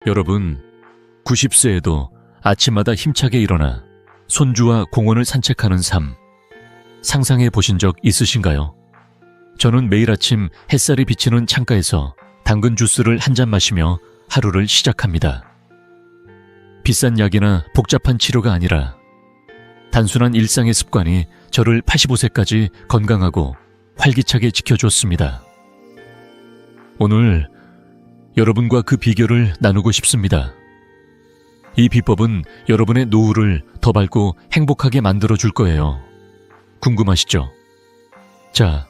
여러분, 90세에도 아침마다 힘차게 일어나 손주와 공원을 산책하는 삶, 상상해 보신 적 있으신가요? 저는 매일 아침 햇살이 비치는 창가에서 당근 주스를 한 잔 마시며 하루를 시작합니다. 비싼 약이나 복잡한 치료가 아니라 단순한 일상의 습관이 저를 85세까지 건강하고 활기차게 지켜줬습니다. 오늘 여러분과 그 비결을 나누고 싶습니다. 이 비법은 여러분의 노후를 더 밝고 행복하게 만들어줄 거예요. 궁금하시죠? 자,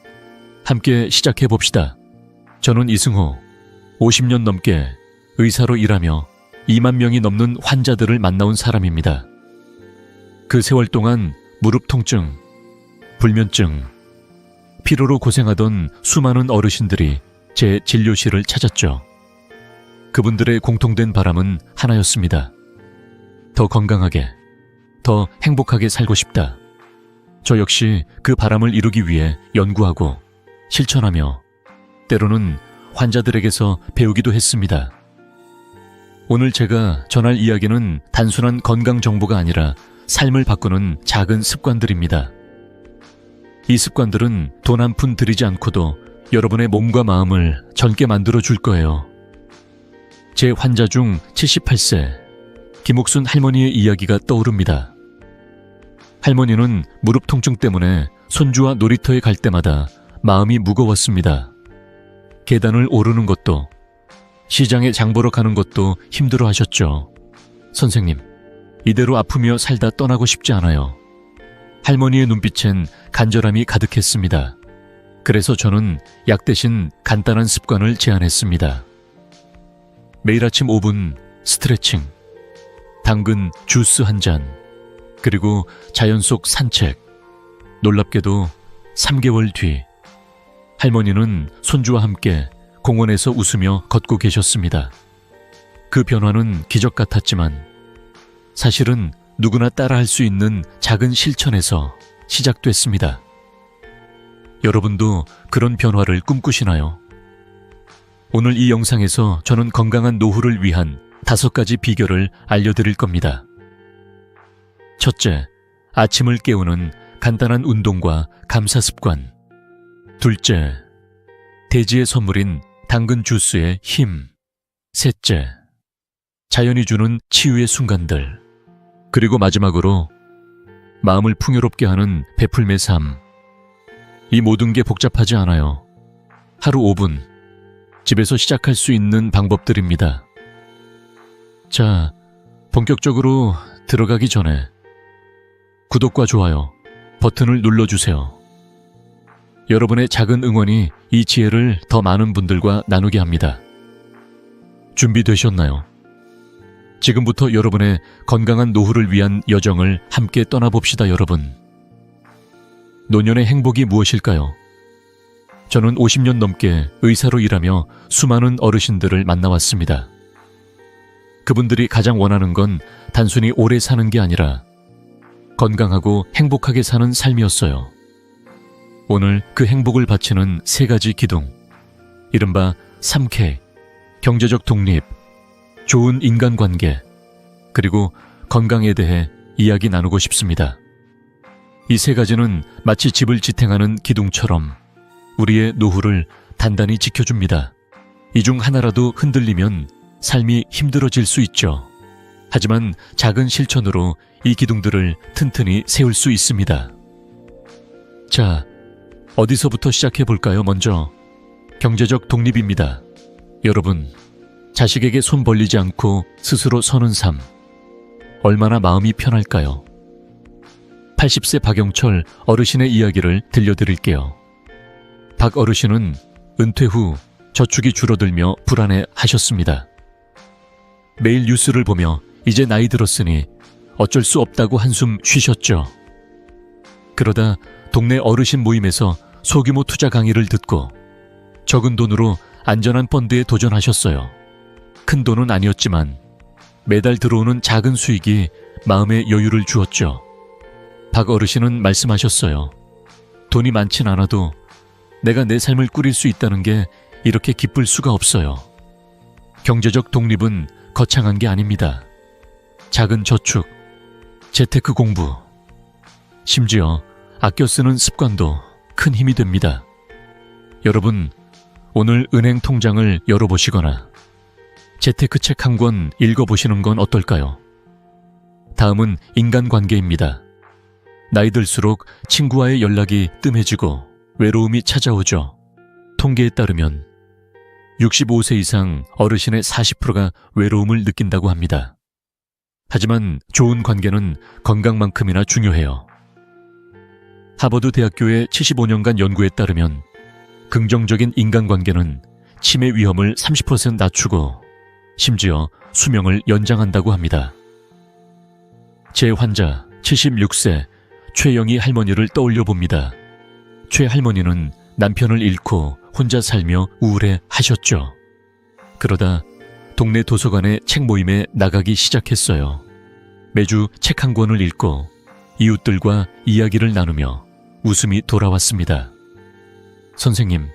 함께 시작해 봅시다. 저는 이승호, 50년 넘게 의사로 일하며 2만 명이 넘는 환자들을 만나온 사람입니다. 그 세월 동안 무릎 통증, 불면증, 피로로 고생하던 수많은 어르신들이 제 진료실을 찾았죠. 그분들의 공통된 바람은 하나였습니다. 더 건강하게, 더 행복하게 살고 싶다. 저 역시 그 바람을 이루기 위해 연구하고 실천하며 때로는 환자들에게서 배우기도 했습니다. 오늘 제가 전할 이야기는 단순한 건강 정보가 아니라 삶을 바꾸는 작은 습관들입니다. 이 습관들은 돈 한 푼 들이지 않고도 여러분의 몸과 마음을 젊게 만들어 줄 거예요. 제 환자 중 78세 김옥순 할머니의 이야기가 떠오릅니다. 할머니는 무릎 통증 때문에 손주와 놀이터에 갈 때마다 마음이 무거웠습니다. 계단을 오르는 것도, 시장에 장 보러 가는 것도 힘들어 하셨죠. 선생님, 이대로 아프며 살다 떠나고 싶지 않아요. 할머니의 눈빛엔 간절함이 가득했습니다. 그래서 저는 약 대신 간단한 습관을 제안했습니다. 매일 아침 5분 스트레칭, 당근 주스 한 잔, 그리고 자연 속 산책. 놀랍게도 3개월 뒤 할머니는 손주와 함께 공원에서 웃으며 걷고 계셨습니다. 그 변화는 기적 같았지만 사실은 누구나 따라할 수 있는 작은 실천에서 시작됐습니다. 여러분도 그런 변화를 꿈꾸시나요? 오늘 이 영상에서 저는 건강한 노후를 위한 5가지 비결을 알려드릴 겁니다. 첫째, 아침을 깨우는 간단한 운동과 감사 습관. 둘째, 대지의 선물인 당근 주스의 힘. 셋째, 자연이 주는 치유의 순간들. 그리고 마지막으로 마음을 풍요롭게 하는 베풀매 삶. 이 모든 게 복잡하지 않아요. 하루 5분, 집에서 시작할 수 있는 방법들입니다. 자, 본격적으로 들어가기 전에 구독과 좋아요 버튼을 눌러주세요. 여러분의 작은 응원이 이 지혜를 더 많은 분들과 나누게 합니다. 준비되셨나요? 지금부터 여러분의 건강한 노후를 위한 여정을 함께 떠나봅시다, 여러분. 노년의 행복이 무엇일까요? 저는 50년 넘게 의사로 일하며 수많은 어르신들을 만나왔습니다. 그분들이 가장 원하는 건 단순히 오래 사는 게 아니라 건강하고 행복하게 사는 삶이었어요. 오늘 그 행복을 바치는 3가지 기둥, 이른바 3K, 경제적 독립, 좋은 인간관계, 그리고 건강에 대해 이야기 나누고 싶습니다. 이 3가지는 마치 집을 지탱하는 기둥처럼 우리의 노후를 단단히 지켜줍니다. 이 중 하나라도 흔들리면 삶이 힘들어질 수 있죠. 하지만 작은 실천으로 이 기둥들을 튼튼히 세울 수 있습니다. 자, 어디서부터 시작해 볼까요? 먼저 경제적 독립입니다. 여러분, 자식에게 손 벌리지 않고 스스로 서는 삶, 얼마나 마음이 편할까요? 80세 박영철 어르신의 이야기를 들려드릴게요. 박 어르신은 은퇴 후 저축이 줄어들며 불안해하셨습니다. 매일 뉴스를 보며 이제 나이 들었으니 어쩔 수 없다고 한숨 쉬셨죠. 그러다 동네 어르신 모임에서 소규모 투자 강의를 듣고 적은 돈으로 안전한 펀드에 도전하셨어요. 큰 돈은 아니었지만 매달 들어오는 작은 수익이 마음의 여유를 주었죠. 박 어르신은 말씀하셨어요. 돈이 많진 않아도 내가 내 삶을 꾸릴 수 있다는 게 이렇게 기쁠 수가 없어요. 경제적 독립은 거창한 게 아닙니다. 작은 저축, 재테크 공부, 심지어 아껴 쓰는 습관도 큰 힘이 됩니다. 여러분, 오늘 은행 통장을 열어보시거나 재테크 책 한 권 읽어보시는 건 어떨까요? 다음은 인간관계입니다. 나이 들수록 친구와의 연락이 뜸해지고 외로움이 찾아오죠. 통계에 따르면 65세 이상 어르신의 40%가 외로움을 느낀다고 합니다. 하지만 좋은 관계는 건강만큼이나 중요해요. 하버드 대학교의 75년간 연구에 따르면 긍정적인 인간관계는 치매 위험을 30% 낮추고 심지어 수명을 연장한다고 합니다. 제 환자 76세 최영희 할머니를 떠올려 봅니다. 최 할머니는 남편을 잃고 혼자 살며 우울해 하셨죠. 그러다 동네 도서관의 책 모임에 나가기 시작했어요. 매주 책 한 권을 읽고 이웃들과 이야기를 나누며 웃음이 돌아왔습니다. 선생님,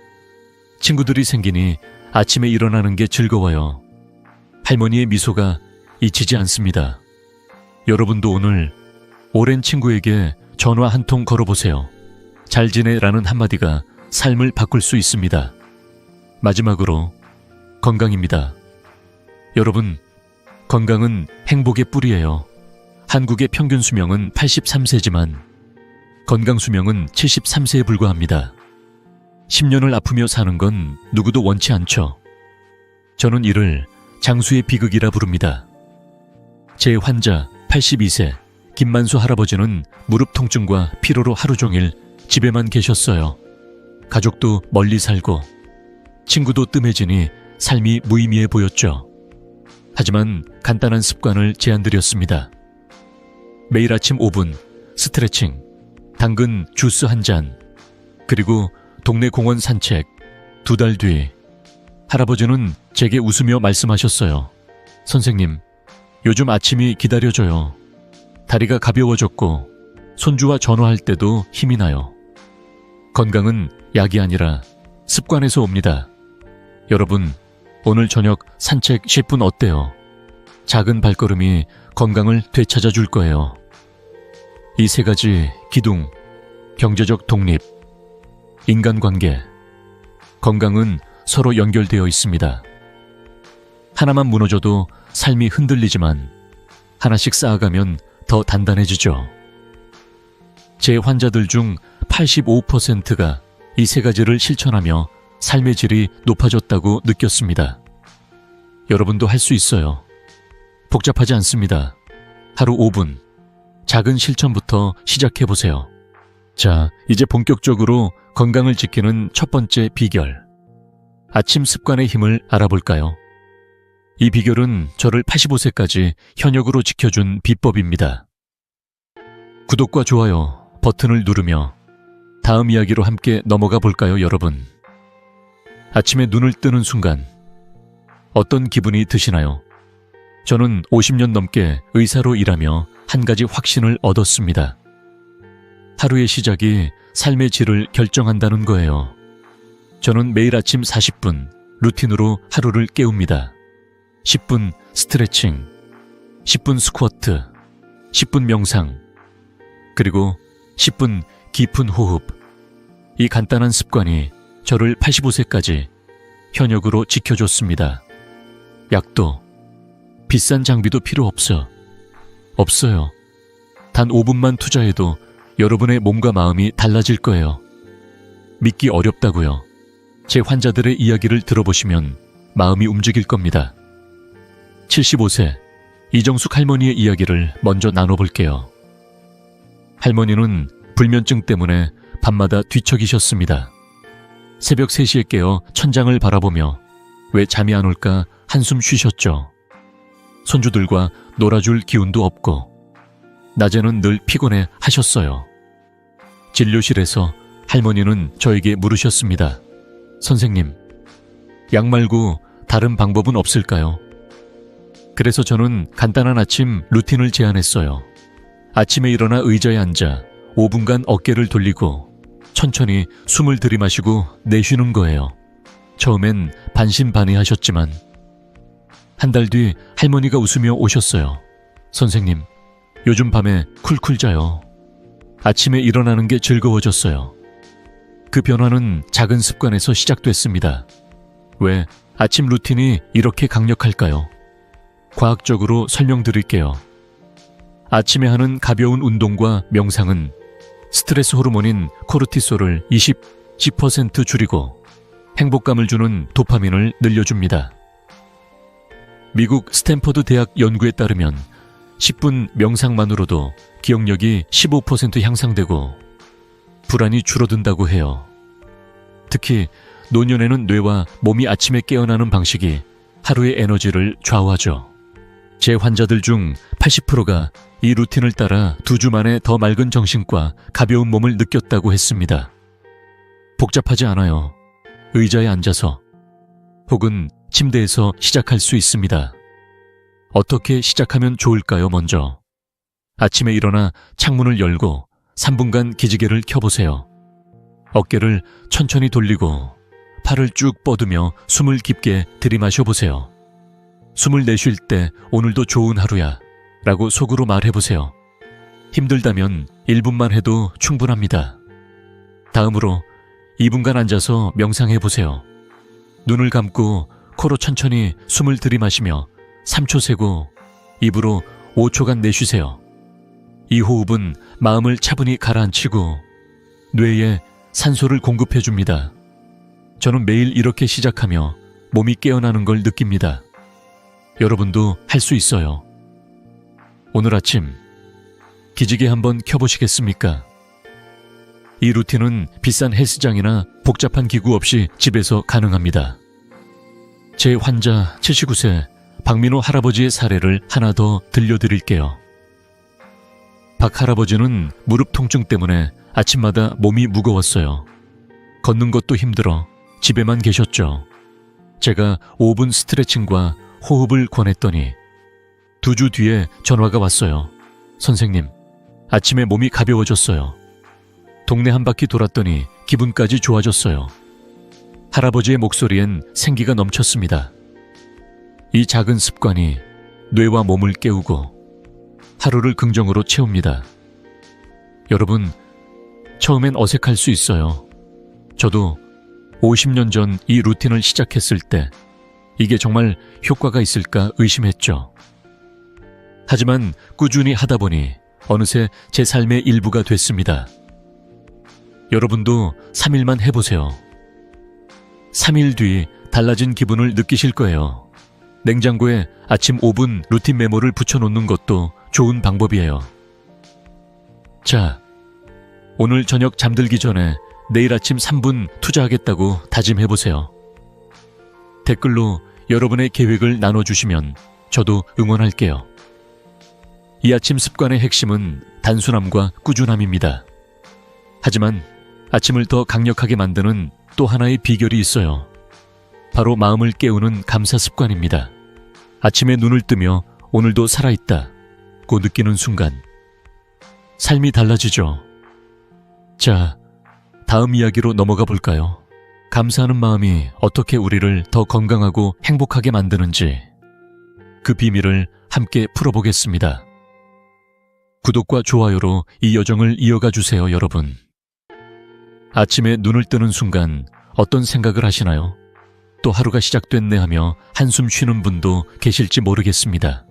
친구들이 생기니 아침에 일어나는 게 즐거워요. 할머니의 미소가 잊히지 않습니다. 여러분도 오늘 오랜 친구에게 전화 한 통 걸어보세요. 잘 지내라는 한마디가 삶을 바꿀 수 있습니다. 마지막으로 건강입니다. 여러분, 건강은 행복의 뿌리예요. 한국의 평균 수명은 83세지만 건강 수명은 73세에 불과합니다. 10년을 아프며 사는 건 누구도 원치 않죠. 저는 이를 장수의 비극이라 부릅니다. 제 환자 82세 김만수 할아버지는 무릎 통증과 피로로 하루 종일 집에만 계셨어요. 가족도 멀리 살고 친구도 뜸해지니 삶이 무의미해 보였죠. 하지만 간단한 습관을 제안드렸습니다. 매일 아침 5분 스트레칭, 당근 주스 한 잔, 그리고 동네 공원 산책. 2달 뒤 할아버지는 제게 웃으며 말씀하셨어요. 선생님, 요즘 아침이 기다려져요. 다리가 가벼워졌고 손주와 전화할 때도 힘이 나요. 건강은 약이 아니라 습관에서 옵니다. 여러분, 오늘 저녁 산책 10분 어때요? 작은 발걸음이 건강을 되찾아 줄 거예요. 이 세 가지 기둥, 경제적 독립, 인간관계, 건강은 서로 연결되어 있습니다. 하나만 무너져도 삶이 흔들리지만 하나씩 쌓아가면 더 단단해지죠. 제 환자들 중 85%가 이 세 가지를 실천하며 삶의 질이 높아졌다고 느꼈습니다. 여러분도 할 수 있어요. 복잡하지 않습니다. 하루 5분, 작은 실천부터 시작해보세요. 자, 이제 본격적으로 건강을 지키는 첫 번째 비결. 아침 습관의 힘을 알아볼까요? 이 비결은 저를 85세까지 현역으로 지켜준 비법입니다. 구독과 좋아요 버튼을 누르며 다음 이야기로 함께 넘어가 볼까요, 여러분? 아침에 눈을 뜨는 순간 어떤 기분이 드시나요? 저는 50년 넘게 의사로 일하며 한 가지 확신을 얻었습니다. 하루의 시작이 삶의 질을 결정한다는 거예요. 저는 매일 아침 40분 루틴으로 하루를 깨웁니다. 10분 스트레칭, 10분 스쿼트, 10분 명상, 그리고 10분 깊은 호흡. 이 간단한 습관이 저를 85세까지 현역으로 지켜줬습니다. 약도, 비싼 장비도 필요 없어요. 단 5분만 투자해도 여러분의 몸과 마음이 달라질 거예요. 믿기 어렵다고요. 제 환자들의 이야기를 들어보시면 마음이 움직일 겁니다. 75세 이정숙 할머니의 이야기를 먼저 나눠볼게요. 할머니는 불면증 때문에 밤마다 뒤척이셨습니다. 새벽 3시에 깨어 천장을 바라보며 왜 잠이 안 올까 한숨 쉬셨죠. 손주들과 놀아줄 기운도 없고 낮에는 늘 피곤해 하셨어요. 진료실에서 할머니는 저에게 물으셨습니다. 선생님, 약 말고 다른 방법은 없을까요? 그래서 저는 간단한 아침 루틴을 제안했어요. 아침에 일어나 의자에 앉아 5분간 어깨를 돌리고 천천히 숨을 들이마시고 내쉬는 거예요. 처음엔 반신반의하셨지만 한 달 뒤 할머니가 웃으며 오셨어요. 선생님, 요즘 밤에 쿨쿨 자요. 아침에 일어나는 게 즐거워졌어요. 그 변화는 작은 습관에서 시작됐습니다. 왜 아침 루틴이 이렇게 강력할까요? 과학적으로 설명드릴게요. 아침에 하는 가벼운 운동과 명상은 스트레스 호르몬인 코르티솔을 10% 줄이고 행복감을 주는 도파민을 늘려줍니다. 미국 스탠퍼드 대학 연구에 따르면 10분 명상만으로도 기억력이 15% 향상되고 불안이 줄어든다고 해요. 특히 노년에는 뇌와 몸이 아침에 깨어나는 방식이 하루의 에너지를 좌우하죠. 제 환자들 중 80%가 이 루틴을 따라 2주 만에 더 맑은 정신과 가벼운 몸을 느꼈다고 했습니다. 복잡하지 않아요. 의자에 앉아서 혹은 침대에서 시작할 수 있습니다. 어떻게 시작하면 좋을까요? 먼저 아침에 일어나 창문을 열고 3분간 기지개를 켜보세요. 어깨를 천천히 돌리고 팔을 쭉 뻗으며 숨을 깊게 들이마셔보세요. 숨을 내쉴 때 오늘도 좋은 하루야 라고 속으로 말해보세요. 힘들다면 1분만 해도 충분합니다. 다음으로 2분간 앉아서 명상해보세요. 눈을 감고 코로 천천히 숨을 들이마시며 3초 세고 입으로 5초간 내쉬세요. 이 호흡은 마음을 차분히 가라앉히고 뇌에 산소를 공급해줍니다. 저는 매일 이렇게 시작하며 몸이 깨어나는 걸 느낍니다. 여러분도 할 수 있어요. 오늘 아침 기지개 한번 켜보시겠습니까? 이 루틴은 비싼 헬스장이나 복잡한 기구 없이 집에서 가능합니다. 제 환자 79세 박민호 할아버지의 사례를 하나 더 들려드릴게요. 박 할아버지는 무릎 통증 때문에 아침마다 몸이 무거웠어요. 걷는 것도 힘들어 집에만 계셨죠. 제가 5분 스트레칭과 호흡을 권했더니 2주 뒤에 전화가 왔어요. 선생님, 아침에 몸이 가벼워졌어요. 동네 한 바퀴 돌았더니 기분까지 좋아졌어요. 할아버지의 목소리엔 생기가 넘쳤습니다. 이 작은 습관이 뇌와 몸을 깨우고 하루를 긍정으로 채웁니다. 여러분, 처음엔 어색할 수 있어요. 저도 50년 전 이 루틴을 시작했을 때 이게 정말 효과가 있을까 의심했죠. 하지만 꾸준히 하다 보니 어느새 제 삶의 일부가 됐습니다. 여러분도 3일만 해보세요. 3일 뒤 달라진 기분을 느끼실 거예요. 냉장고에 아침 5분 루틴 메모를 붙여놓는 것도 좋은 방법이에요. 자, 오늘 저녁 잠들기 전에 내일 아침 3분 투자하겠다고 다짐해보세요. 댓글로 여러분의 계획을 나눠주시면 저도 응원할게요. 이 아침 습관의 핵심은 단순함과 꾸준함입니다. 하지만 아침을 더 강력하게 만드는 또 하나의 비결이 있어요. 바로 마음을 깨우는 감사 습관입니다. 아침에 눈을 뜨며 오늘도 살아있다고 느끼는 순간 삶이 달라지죠. 자, 다음 이야기로 넘어가 볼까요? 감사하는 마음이 어떻게 우리를 더 건강하고 행복하게 만드는지 그 비밀을 함께 풀어보겠습니다. 구독과 좋아요로 이 여정을 이어가 주세요, 여러분. 아침에 눈을 뜨는 순간 어떤 생각을 하시나요? 또 하루가 시작됐네 하며 한숨 쉬는 분도 계실지 모르겠습니다.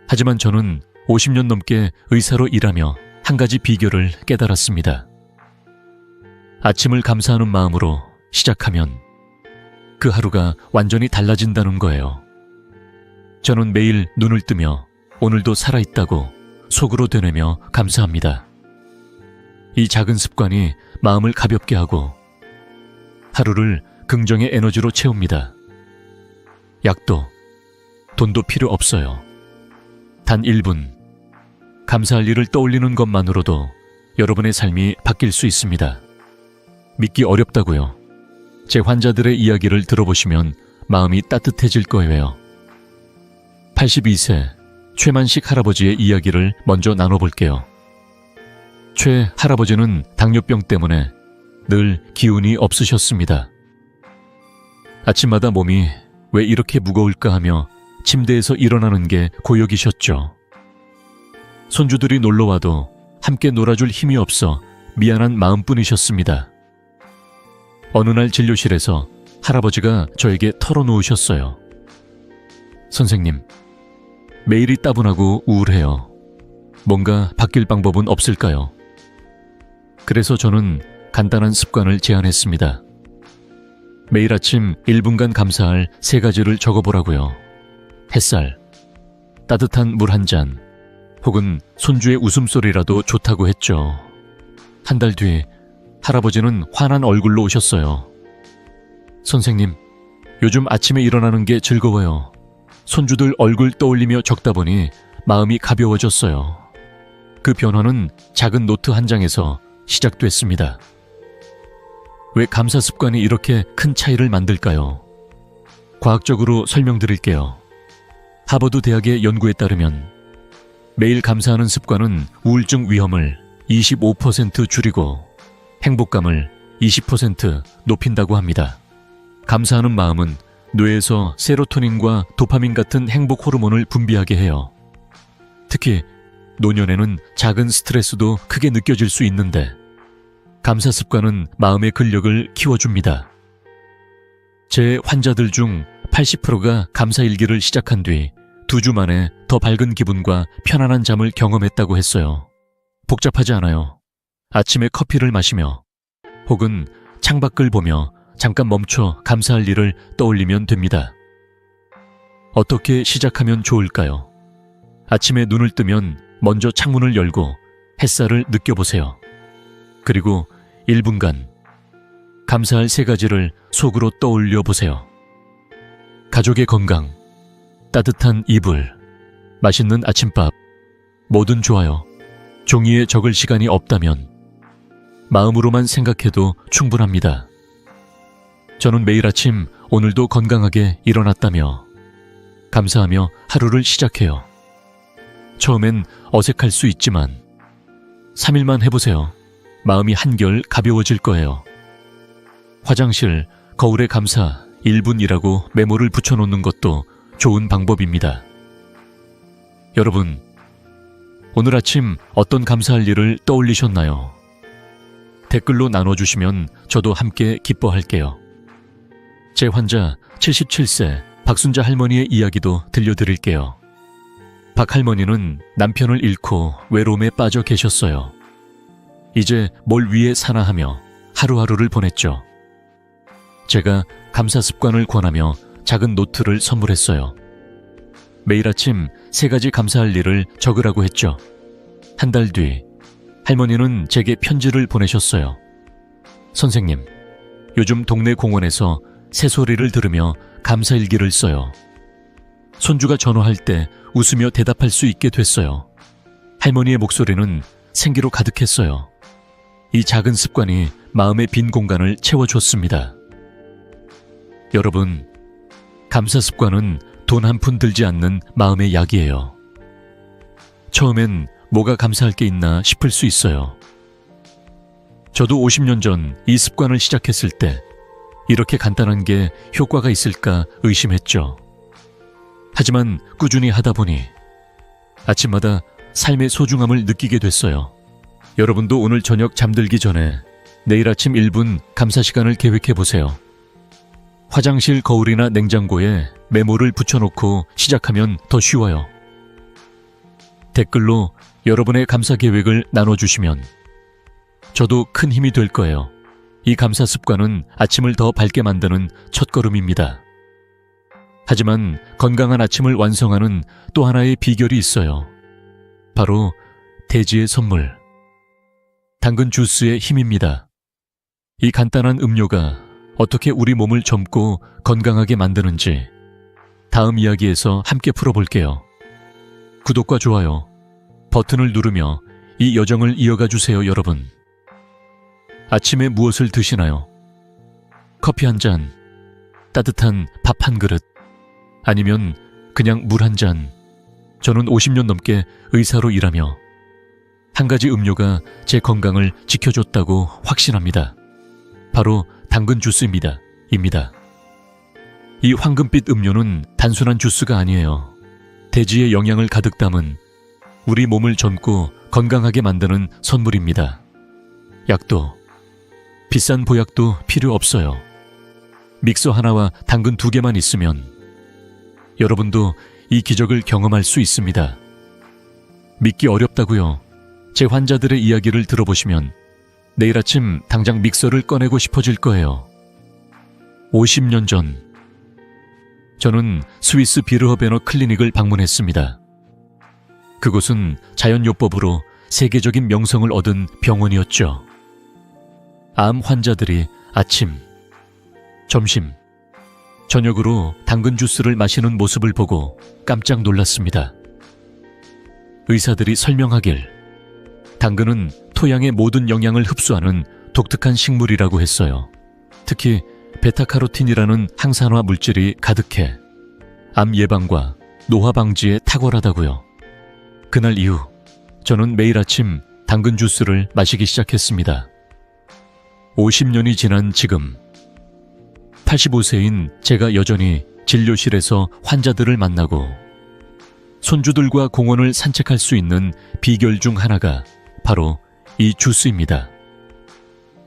하지만 저는 50년 넘게 의사로 일하며 한 가지 비결을 깨달았습니다. 아침을 감사하는 마음으로 시작하면 그 하루가 완전히 달라진다는 거예요. 저는 매일 눈을 뜨며 오늘도 살아있다고 속으로 되뇌며 감사합니다. 이 작은 습관이 마음을 가볍게 하고 하루를 긍정의 에너지로 채웁니다. 약도, 돈도 필요 없어요. 단 1분, 감사할 일을 떠올리는 것만으로도 여러분의 삶이 바뀔 수 있습니다. 믿기 어렵다고요. 제 환자들의 이야기를 들어보시면 마음이 따뜻해질 거예요. 82세 최만식 할아버지의 이야기를 먼저 나눠볼게요. 최 할아버지는 당뇨병 때문에 늘 기운이 없으셨습니다. 아침마다 몸이 왜 이렇게 무거울까 하며 침대에서 일어나는 게 고역이셨죠. 손주들이 놀러와도 함께 놀아줄 힘이 없어 미안한 마음뿐이셨습니다. 어느 날 진료실에서 할아버지가 저에게 털어놓으셨어요. 선생님, 매일이 따분하고 우울해요. 뭔가 바뀔 방법은 없을까요? 그래서 저는 간단한 습관을 제안했습니다. 매일 아침 1분간 감사할 3가지를 적어보라고요. 햇살, 따뜻한 물 한 잔, 혹은 손주의 웃음소리라도 좋다고 했죠. 한 달 뒤 할아버지는 환한 얼굴로 오셨어요. 선생님, 요즘 아침에 일어나는 게 즐거워요. 손주들 얼굴 떠올리며 적다 보니 마음이 가벼워졌어요. 그 변화는 작은 노트 한 장에서 시작됐습니다. 왜 감사 습관이 이렇게 큰 차이를 만들까요? 과학적으로 설명드릴게요. 하버드 대학의 연구에 따르면 매일 감사하는 습관은 우울증 위험을 25% 줄이고 행복감을 20% 높인다고 합니다. 감사하는 마음은 뇌에서 세로토닌과 도파민 같은 행복 호르몬을 분비하게 해요. 특히 노년에는 작은 스트레스도 크게 느껴질 수 있는데 감사 습관은 마음의 근력을 키워줍니다. 제 환자들 중 80%가 감사 일기를 시작한 뒤 2주 만에 더 밝은 기분과 편안한 잠을 경험했다고 했어요. 복잡하지 않아요. 아침에 커피를 마시며 혹은 창밖을 보며 잠깐 멈춰 감사할 일을 떠올리면 됩니다. 어떻게 시작하면 좋을까요? 아침에 눈을 뜨면 먼저 창문을 열고 햇살을 느껴보세요. 그리고 1분간 감사할 3가지를 속으로 떠올려 보세요. 가족의 건강, 따뜻한 이불, 맛있는 아침밥, 뭐든 좋아요. 종이에 적을 시간이 없다면 마음으로만 생각해도 충분합니다. 저는 매일 아침 오늘도 건강하게 일어났다며 감사하며 하루를 시작해요. 처음엔 어색할 수 있지만 3일만 해보세요. 마음이 한결 가벼워질 거예요. 화장실, 거울에 감사 1분이라고 메모를 붙여놓는 것도 좋은 방법입니다. 여러분, 오늘 아침 어떤 감사할 일을 떠올리셨나요? 댓글로 나눠주시면 저도 함께 기뻐할게요. 제 환자 77세 박순자 할머니의 이야기도 들려드릴게요. 박 할머니는 남편을 잃고 외로움에 빠져 계셨어요. 이제 뭘 위해 사나 하며 하루하루를 보냈죠. 제가 감사 습관을 권하며 작은 노트를 선물했어요. 매일 아침 3가지 감사할 일을 적으라고 했죠. 한 달 뒤 할머니는 제게 편지를 보내셨어요. 선생님, 요즘 동네 공원에서 새소리를 들으며 감사일기를 써요. 손주가 전화할 때 웃으며 대답할 수 있게 됐어요. 할머니의 목소리는 생기로 가득했어요. 이 작은 습관이 마음의 빈 공간을 채워줬습니다. 여러분, 감사 습관은 돈 한 푼 들지 않는 마음의 약이에요. 처음엔 뭐가 감사할 게 있나 싶을 수 있어요. 저도 50년 전 이 습관을 시작했을 때 이렇게 간단한 게 효과가 있을까 의심했죠. 하지만 꾸준히 하다 보니 아침마다 삶의 소중함을 느끼게 됐어요. 여러분도 오늘 저녁 잠들기 전에 내일 아침 1분 감사 시간을 계획해보세요. 화장실 거울이나 냉장고에 메모를 붙여놓고 시작하면 더 쉬워요. 댓글로 여러분의 감사 계획을 나눠주시면 저도 큰 힘이 될 거예요. 이 감사 습관은 아침을 더 밝게 만드는 첫걸음입니다. 하지만 건강한 아침을 완성하는 또 하나의 비결이 있어요. 바로 대지의 선물, 당근 주스의 힘입니다. 이 간단한 음료가 어떻게 우리 몸을 젊고 건강하게 만드는지 다음 이야기에서 함께 풀어볼게요. 구독과 좋아요, 버튼을 누르며 이 여정을 이어가 주세요, 여러분. 아침에 무엇을 드시나요? 커피 한 잔, 따뜻한 밥 한 그릇, 아니면 그냥 물 한 잔. 저는 50년 넘게 의사로 일하며 한 가지 음료가 제 건강을 지켜줬다고 확신합니다. 바로 당근 주스입니다. 이 황금빛 음료는 단순한 주스가 아니에요. 대지의 영양을 가득 담은 우리 몸을 젊고 건강하게 만드는 선물입니다. 약도, 비싼 보약도 필요 없어요. 믹서 하나와 당근 2개만 있으면 여러분도 이 기적을 경험할 수 있습니다. 믿기 어렵다고요? 제 환자들의 이야기를 들어보시면 내일 아침 당장 믹서를 꺼내고 싶어질 거예요. 50년 전 저는 스위스 비르허베너 클리닉을 방문했습니다. 그곳은 자연요법으로 세계적인 명성을 얻은 병원이었죠. 암 환자들이 아침, 점심, 저녁으로 당근 주스를 마시는 모습을 보고 깜짝 놀랐습니다. 의사들이 설명하길 당근은 토양의 모든 영양을 흡수하는 독특한 식물이라고 했어요. 특히 베타카로틴이라는 항산화 물질이 가득해 암 예방과 노화 방지에 탁월하다고요. 그날 이후 저는 매일 아침 당근 주스를 마시기 시작했습니다. 50년이 지난 지금 85세인 제가 여전히 진료실에서 환자들을 만나고 손주들과 공원을 산책할 수 있는 비결 중 하나가 바로 이 주스입니다.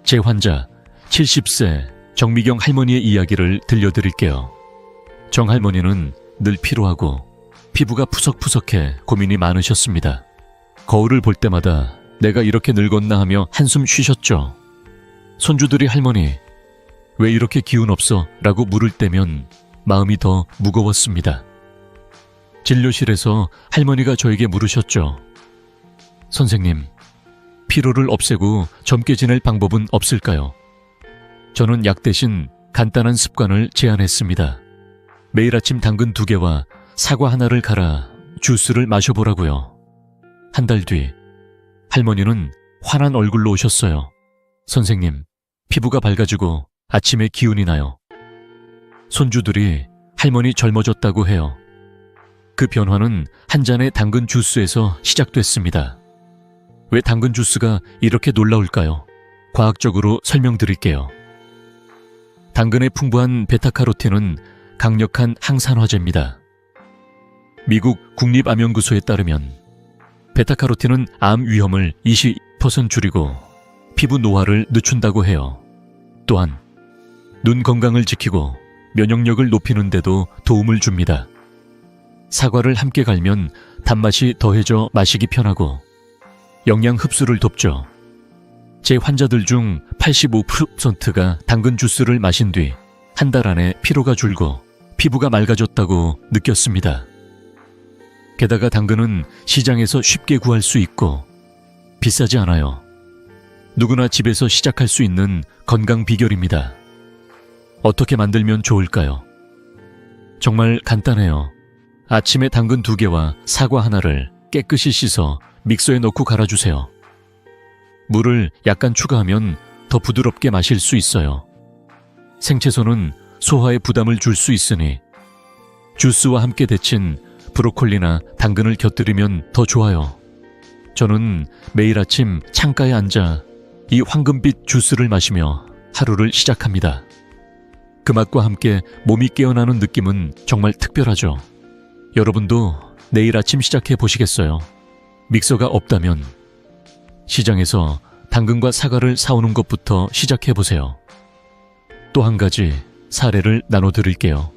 제 환자 70세 정미경 할머니의 이야기를 들려드릴게요. 정 할머니는 늘 피로하고 피부가 푸석푸석해 고민이 많으셨습니다. 거울을 볼 때마다 내가 이렇게 늙었나 하며 한숨 쉬셨죠. 손주들이 할머니, 왜 이렇게 기운 없어? 라고 물을 때면 마음이 더 무거웠습니다. 진료실에서 할머니가 저에게 물으셨죠. 선생님, 피로를 없애고 젊게 지낼 방법은 없을까요? 저는 약 대신 간단한 습관을 제안했습니다. 매일 아침 당근 2개와 사과 하나를 갈아 주스를 마셔보라고요. 한 달 뒤 할머니는 환한 얼굴로 오셨어요. 선생님, 피부가 밝아지고 아침에 기운이 나요. 손주들이 할머니 젊어졌다고 해요. 그 변화는 한 잔의 당근 주스에서 시작됐습니다. 왜 당근 주스가 이렇게 놀라울까요? 과학적으로 설명드릴게요. 당근의 풍부한 베타카로틴은 강력한 항산화제입니다. 미국 국립암연구소에 따르면 베타카로틴은 암 위험을 20% 줄이고 피부 노화를 늦춘다고 해요. 또한 눈 건강을 지키고 면역력을 높이는 데도 도움을 줍니다. 사과를 함께 갈면 단맛이 더해져 마시기 편하고 영양 흡수를 돕죠. 제 환자들 중 85%가 당근 주스를 마신 뒤 한 달 안에 피로가 줄고 피부가 맑아졌다고 느꼈습니다. 게다가 당근은 시장에서 쉽게 구할 수 있고 비싸지 않아요. 누구나 집에서 시작할 수 있는 건강 비결입니다. 어떻게 만들면 좋을까요? 정말 간단해요. 아침에 당근 2개와 사과 하나를 깨끗이 씻어 믹서에 넣고 갈아주세요. 물을 약간 추가하면 더 부드럽게 마실 수 있어요. 생채소는 소화에 부담을 줄 수 있으니 주스와 함께 데친 브로콜리나 당근을 곁들이면 더 좋아요. 저는 매일 아침 창가에 앉아 이 황금빛 주스를 마시며 하루를 시작합니다. 그 맛과 함께 몸이 깨어나는 느낌은 정말 특별하죠. 여러분도 내일 아침 시작해 보시겠어요? 믹서가 없다면 시장에서 당근과 사과를 사오는 것부터 시작해 보세요. 또 한 가지 사례를 나눠드릴게요.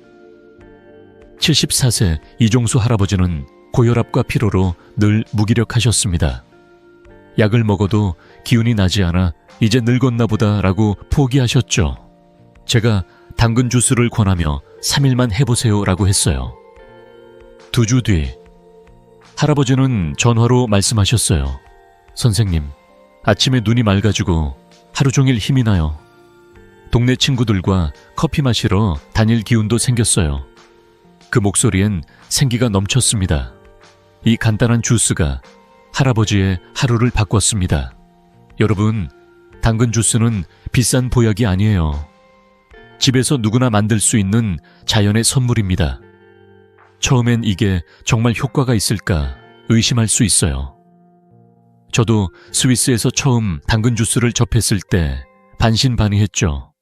74세 이종수 할아버지는 고혈압과 피로로 늘 무기력하셨습니다. 약을 먹어도 기운이 나지 않아 이제 늙었나 보다 라고 포기하셨죠. 제가 당근 주스를 권하며 3일만 해보세요 라고 했어요. 2주 뒤 할아버지는 전화로 말씀하셨어요. 선생님, 아침에 눈이 맑아지고 하루 종일 힘이 나요. 동네 친구들과 커피 마시러 다닐 기운도 생겼어요. 그 목소리엔 생기가 넘쳤습니다. 이 간단한 주스가 할아버지의 하루를 바꿨습니다. 여러분, 당근 주스는 비싼 보약이 아니에요. 집에서 누구나 만들 수 있는 자연의 선물입니다. 처음엔 이게 정말 효과가 있을까 의심할 수 있어요. 저도 스위스에서 처음 당근 주스를 접했을 때 반신반의했죠.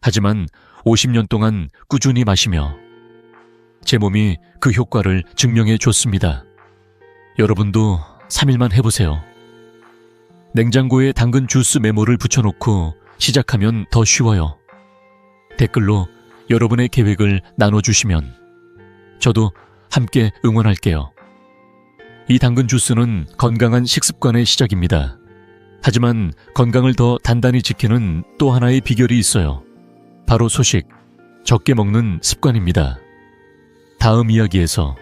하지만 50년 동안 꾸준히 마시며 제 몸이 그 효과를 증명해 줬습니다. 여러분도 3일만 해보세요. 냉장고에 당근 주스 메모를 붙여놓고 시작하면 더 쉬워요. 댓글로 여러분의 계획을 나눠주시면 저도 함께 응원할게요. 이 당근 주스는 건강한 식습관의 시작입니다. 하지만 건강을 더 단단히 지키는 또 하나의 비결이 있어요. 바로 소식, 적게 먹는 습관입니다. 다음 이야기에서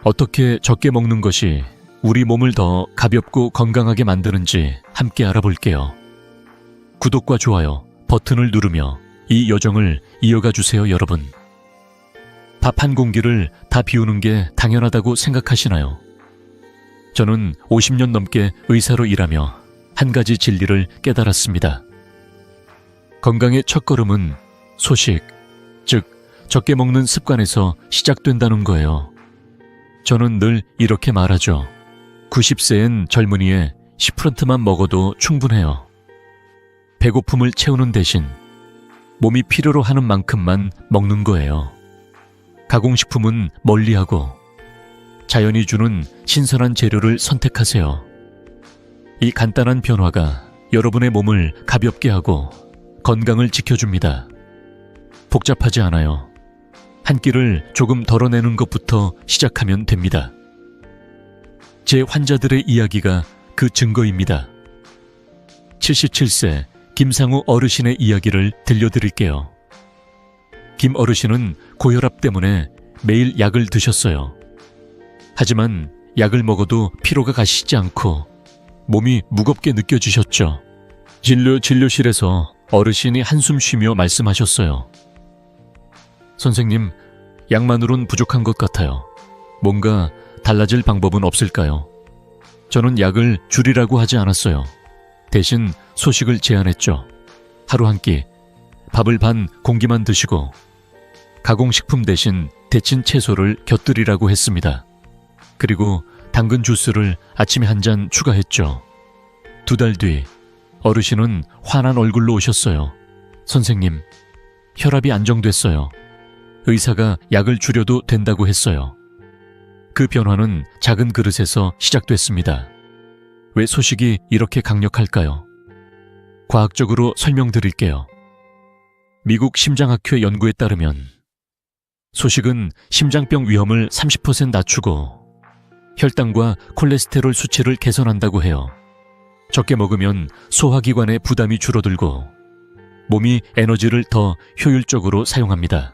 어떻게 적게 먹는 것이 우리 몸을 더 가볍고 건강하게 만드는지 함께 알아볼게요. 구독과 좋아요 버튼을 누르며 이 여정을 이어가 주세요, 여러분. 밥 한 공기를 다 비우는 게 당연하다고 생각하시나요? 저는 50년 넘게 의사로 일하며 한 가지 진리를 깨달았습니다. 건강의 첫걸음은 소식, 즉 적게 먹는 습관에서 시작된다는 거예요. 저는 늘 이렇게 말하죠. 90세엔 젊은이의 10%만 먹어도 충분해요. 배고픔을 채우는 대신 몸이 필요로 하는 만큼만 먹는 거예요. 가공식품은 멀리하고 자연이 주는 신선한 재료를 선택하세요. 이 간단한 변화가 여러분의 몸을 가볍게 하고 건강을 지켜줍니다. 복잡하지 않아요. 한 끼를 조금 덜어내는 것부터 시작하면 됩니다. 제 환자들의 이야기가 그 증거입니다. 77세 김상우 어르신의 이야기를 들려드릴게요. 김 어르신은 고혈압 때문에 매일 약을 드셨어요. 하지만 약을 먹어도 피로가 가시지 않고 몸이 무겁게 느껴지셨죠. 진료실에서 어르신이 한숨 쉬며 말씀하셨어요. 선생님, 약만으론 부족한 것 같아요. 뭔가 달라질 방법은 없을까요? 저는 약을 줄이라고 하지 않았어요. 대신 소식을 제안했죠. 하루 한 끼, 밥을 반 공기만 드시고 가공식품 대신 데친 채소를 곁들이라고 했습니다. 그리고 당근 주스를 아침에 한 잔 추가했죠. 2달 뒤 어르신은 환한 얼굴로 오셨어요. 선생님, 혈압이 안정됐어요. 의사가 약을 줄여도 된다고 했어요. 그 변화는 작은 그릇에서 시작됐습니다. 왜 소식이 이렇게 강력할까요? 과학적으로 설명드릴게요. 미국 심장학회 연구에 따르면 소식은 심장병 위험을 30% 낮추고 혈당과 콜레스테롤 수치를 개선한다고 해요. 적게 먹으면 소화기관의 부담이 줄어들고 몸이 에너지를 더 효율적으로 사용합니다.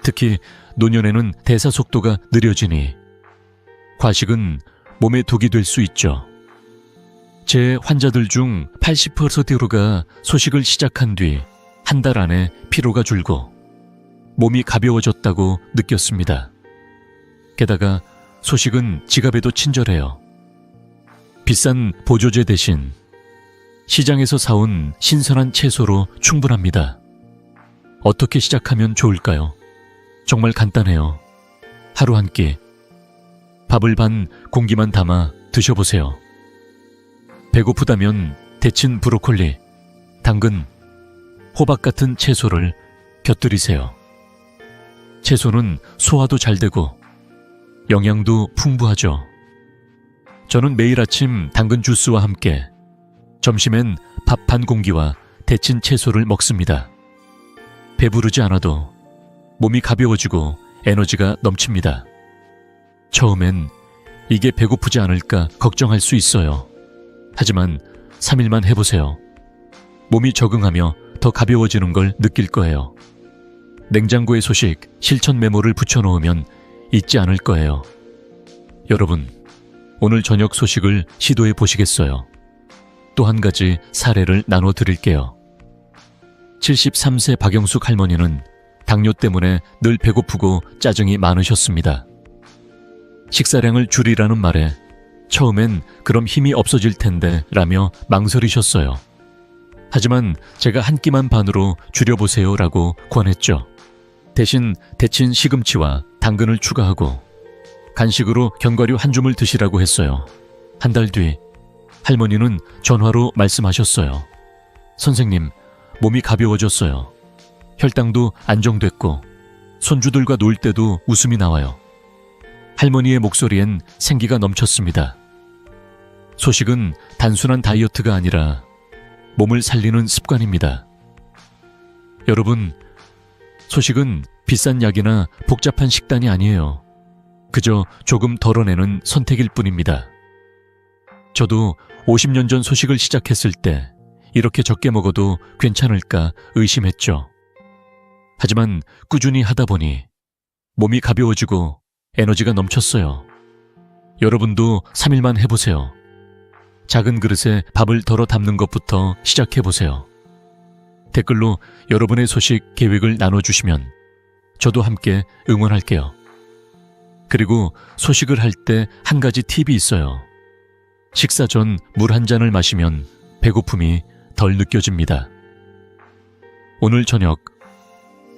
특히 노년에는 대사 속도가 느려지니 과식은 몸에 독이 될 수 있죠. 제 환자들 중 80%가 소식을 시작한 뒤 한 달 안에 피로가 줄고 몸이 가벼워졌다고 느꼈습니다. 게다가 소식은 지갑에도 친절해요. 비싼 보조제 대신 시장에서 사온 신선한 채소로 충분합니다. 어떻게 시작하면 좋을까요? 정말 간단해요. 하루 한 끼, 밥을 반 공기만 담아 드셔보세요. 배고프다면 데친 브로콜리, 당근, 호박 같은 채소를 곁들이세요. 채소는 소화도 잘 되고 영양도 풍부하죠. 저는 매일 아침 당근 주스와 함께 점심엔 밥 반 공기와 데친 채소를 먹습니다. 배부르지 않아도 몸이 가벼워지고 에너지가 넘칩니다. 처음엔 이게 배고프지 않을까 걱정할 수 있어요. 하지만 3일만 해보세요. 몸이 적응하며 더 가벼워지는 걸 느낄 거예요. 냉장고에 소식, 실천 메모를 붙여놓으면 잊지 않을 거예요. 여러분, 오늘 저녁 소식을 시도해 보시겠어요? 또 한 가지 사례를 나눠드릴게요. 73세 박영숙 할머니는 당뇨 때문에 늘 배고프고 짜증이 많으셨습니다. 식사량을 줄이라는 말에 처음엔 그럼 힘이 없어질 텐데 라며 망설이셨어요. 하지만 제가 한 끼만 반으로 줄여보세요 라고 권했죠. 대신 데친 시금치와 당근을 추가하고 간식으로 견과류 한 줌을 드시라고 했어요. 한 달 뒤 할머니는 전화로 말씀하셨어요. 선생님, 몸이 가벼워졌어요. 혈당도 안정됐고 손주들과 놀 때도 웃음이 나와요. 할머니의 목소리엔 생기가 넘쳤습니다. 소식은 단순한 다이어트가 아니라 몸을 살리는 습관입니다. 여러분, 소식은 비싼 약이나 복잡한 식단이 아니에요. 그저 조금 덜어내는 선택일 뿐입니다. 저도 50년 전 소식을 시작했을 때 이렇게 적게 먹어도 괜찮을까 의심했죠. 하지만 꾸준히 하다 보니 몸이 가벼워지고 에너지가 넘쳤어요. 여러분도 3일만 해보세요. 작은 그릇에 밥을 덜어 담는 것부터 시작해보세요. 댓글로 여러분의 소식 계획을 나눠주시면 저도 함께 응원할게요. 그리고 소식을 할 때 한 가지 팁이 있어요. 식사 전 물 한 잔을 마시면 배고픔이 덜 느껴집니다. 오늘 저녁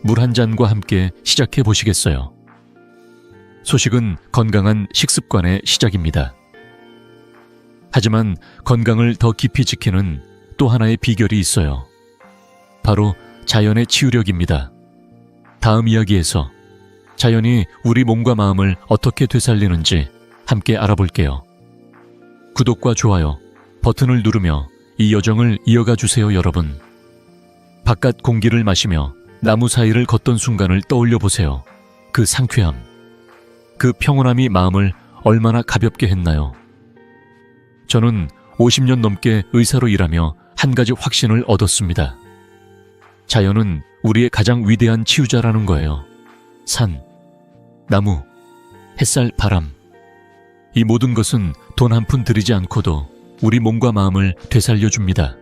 물 한 잔과 함께 시작해 보시겠어요? 소식은 건강한 식습관의 시작입니다. 하지만 건강을 더 깊이 지키는 또 하나의 비결이 있어요. 바로 자연의 치유력입니다. 다음 이야기에서 자연이 우리 몸과 마음을 어떻게 되살리는지 함께 알아볼게요. 구독과 좋아요, 버튼을 누르며 이 여정을 이어가 주세요, 여러분. 바깥 공기를 마시며 나무 사이를 걷던 순간을 떠올려 보세요. 그 상쾌함, 그 평온함이 마음을 얼마나 가볍게 했나요? 저는 50년 넘게 의사로 일하며 한 가지 확신을 얻었습니다. 자연은 우리의 가장 위대한 치유자라는 거예요. 산, 나무, 햇살, 바람. 이 모든 것은 돈 한 푼 들이지 않고도 우리 몸과 마음을 되살려줍니다.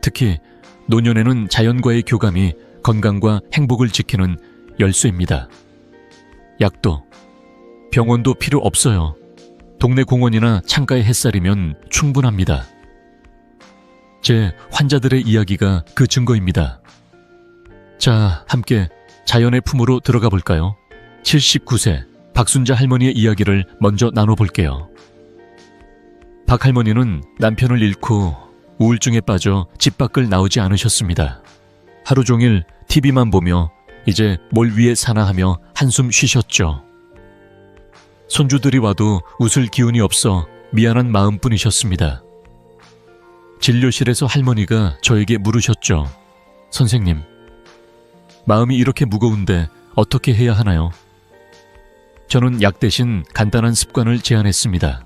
특히 노년에는 자연과의 교감이 건강과 행복을 지키는 열쇠입니다. 약도, 병원도 필요 없어요. 동네 공원이나 창가의 햇살이면 충분합니다. 제 환자들의 이야기가 그 증거입니다. 자, 함께 자연의 품으로 들어가 볼까요? 79세 박순자 할머니의 이야기를 먼저 나눠볼게요. 박 할머니는 남편을 잃고 우울증에 빠져 집 밖을 나오지 않으셨습니다. 하루 종일 TV만 보며 이제 뭘 위해 사나 하며 한숨 쉬셨죠. 손주들이 와도 웃을 기운이 없어 미안한 마음뿐이셨습니다. 진료실에서 할머니가 저에게 물으셨죠. 선생님, 마음이 이렇게 무거운데 어떻게 해야 하나요? 저는 약 대신 간단한 습관을 제안했습니다.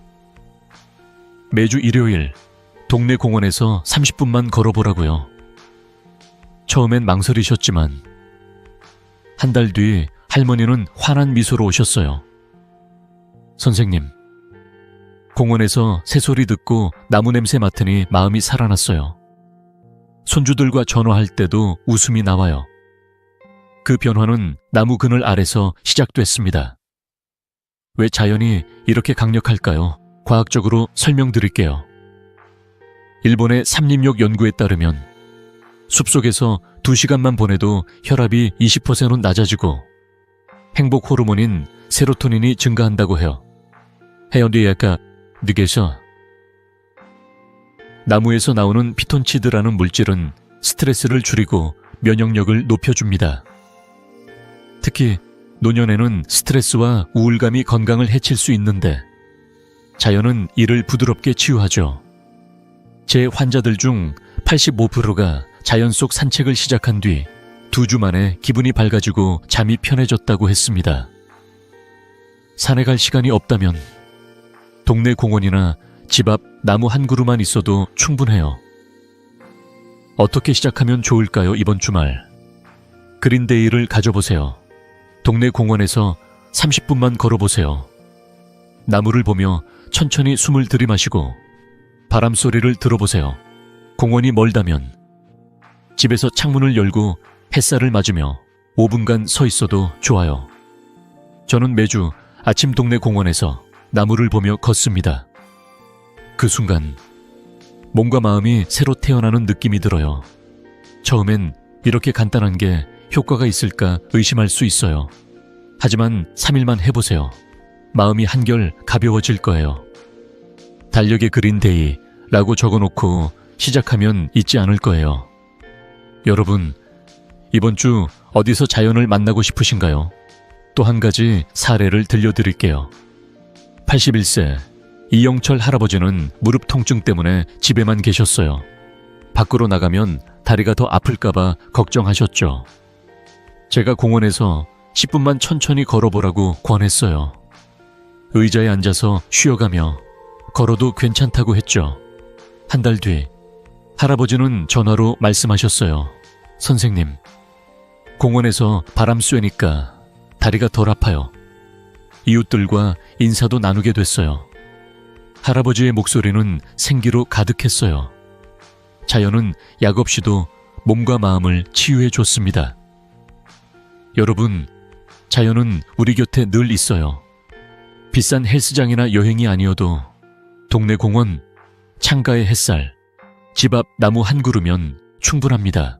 매주 일요일 동네 공원에서 30분만 걸어보라고요. 처음엔 망설이셨지만 한 달 뒤 할머니는 환한 미소로 오셨어요. 선생님, 공원에서 새소리 듣고 나무 냄새 맡으니 마음이 살아났어요. 손주들과 전화할 때도 웃음이 나와요. 그 변화는 나무 그늘 아래서 시작됐습니다. 왜 자연이 이렇게 강력할까요? 과학적으로 설명드릴게요. 일본의 삼림욕 연구에 따르면 숲속에서 2시간만 보내도 혈압이 20% 낮아지고 행복 호르몬인 세로토닌이 증가한다고 해요. 해연디에까 느게서 나무에서 나오는 피톤치드라는 물질은 스트레스를 줄이고 면역력을 높여줍니다. 특히 노년에는 스트레스와 우울감이 건강을 해칠 수 있는데 자연은 이를 부드럽게 치유하죠. 제 환자들 중 85%가 자연 속 산책을 시작한 뒤 2주 만에 기분이 밝아지고 잠이 편해졌다고 했습니다. 산에 갈 시간이 없다면 동네 공원이나 집 앞 나무 한 그루만 있어도 충분해요. 어떻게 시작하면 좋을까요? 이번 주말 그린데이를 가져보세요. 동네 공원에서 30분만 걸어보세요. 나무를 보며 천천히 숨을 들이마시고 바람 소리를 들어보세요. 공원이 멀다면 집에서 창문을 열고 햇살을 맞으며 5분간 서 있어도 좋아요. 저는 매주 아침 동네 공원에서 나무를 보며 걷습니다. 그 순간 몸과 마음이 새로 태어나는 느낌이 들어요. 처음엔 이렇게 간단한 게 효과가 있을까 의심할 수 있어요. 하지만 3일만 해보세요. 마음이 한결 가벼워질 거예요. 달력에 그린데이라고 적어놓고 시작하면 잊지 않을 거예요. 여러분, 이번 주 어디서 자연을 만나고 싶으신가요? 또 한 가지 사례를 들려드릴게요. 81세 이영철 할아버지는 무릎 통증 때문에 집에만 계셨어요. 밖으로 나가면 다리가 더 아플까봐 걱정하셨죠. 제가 공원에서 10분만 천천히 걸어보라고 권했어요. 의자에 앉아서 쉬어가며 걸어도 괜찮다고 했죠. 한 달 뒤 할아버지는 전화로 말씀하셨어요. 선생님, 공원에서 바람 쐬니까 다리가 덜 아파요. 이웃들과 인사도 나누게 됐어요. 할아버지의 목소리는 생기로 가득했어요. 자연은 약 없이도 몸과 마음을 치유해 줬습니다. 여러분, 자연은 우리 곁에 늘 있어요. 비싼 헬스장이나 여행이 아니어도 동네 공원, 창가의 햇살, 집 앞 나무 한 그루면 충분합니다.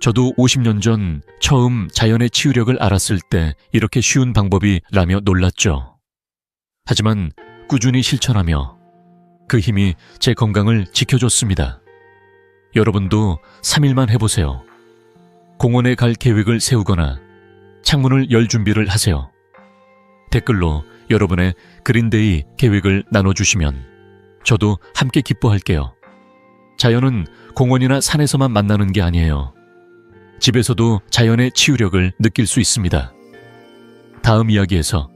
저도 50년 전 처음 자연의 치유력을 알았을 때 이렇게 쉬운 방법이라며 놀랐죠. 하지만 꾸준히 실천하며 그 힘이 제 건강을 지켜줬습니다. 여러분도 3일만 해보세요. 공원에 갈 계획을 세우거나 창문을 열 준비를 하세요. 댓글로 여러분의 그린데이 계획을 나눠주시면 저도 함께 기뻐할게요. 자연은 공원이나 산에서만 만나는 게 아니에요. 집에서도 자연의 치유력을 느낄 수 있습니다. 다음 이야기에서